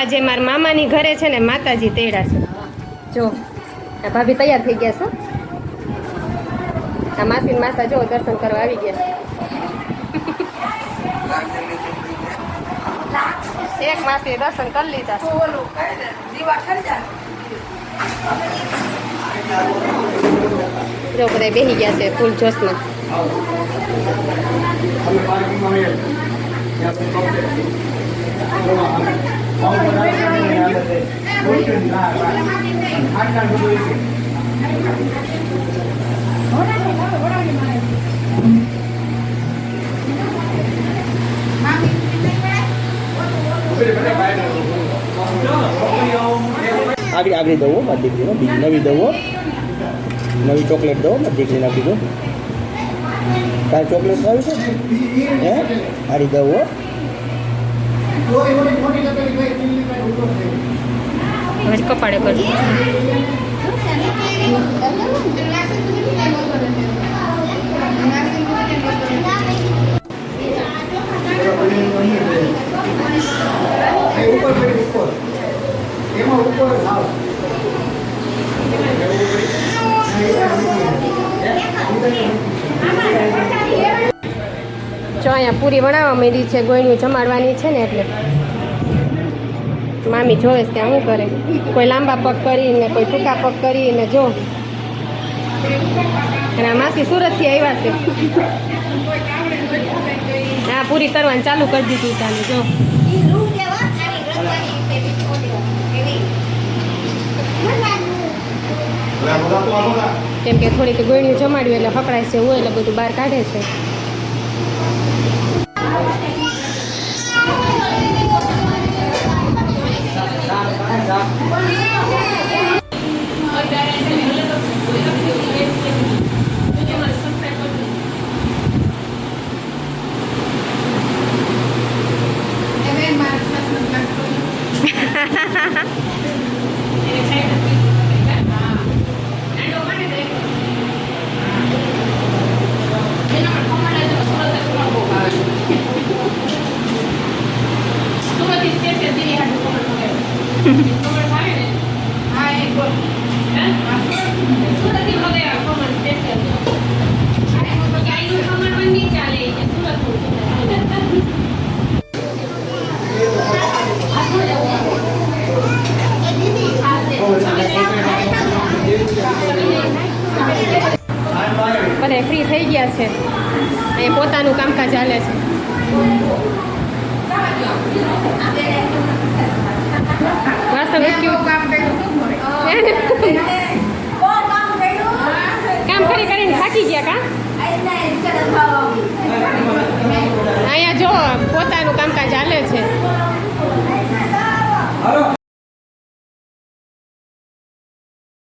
આજે મારા મામાની ઘરે છે ને માતાજી તેડા છે. જો આ ભાભી તૈયાર થઈ ગયા છે. આ માસી ને માસા જો દર્શન કરવા આવી ગયા છે. એક માસી દર્શન કરી લીધા. જો બધા બેસી ગયા છે ફૂલ જોશમાં. આગળ દવો મારી દીકરીનો બીજી નવી દવો નવી ચોકલેટ દવો મારી દીકરીને આપી દો. તારે ચોકલેટ ખાવી છે હે હારી દવો. હવે કપાળે કરી જો અહીંયા પૂરી બનાવવા માંડી છે. ગોળીઓ જમાડવાની છે ને એટલે મામી જોવે છે ત્યાં શું કરે. કોઈ લાંબા પગ કરીને કોઈ ટૂંકા પગ કરીને જો. અને આ માસી સુરતથી આવ્યા છે. હા પૂરી તરવાનું ચાલુ કરી દીધું ચાલુ જો. કેમ કે થોડીક ગોળીઓ જમાડ્યું એટલે પકડાય છે હોય એટલે બધું બહાર કાઢે છે. બધા ફ્રી થઈ ગયા છે. અહીંયા પોતાનું કામકાજ ચાલે છે. કામ કરી કરીને થાકી ગયા કા. અહીંયા જો પોતાનું કામકાજ ચાલે છે.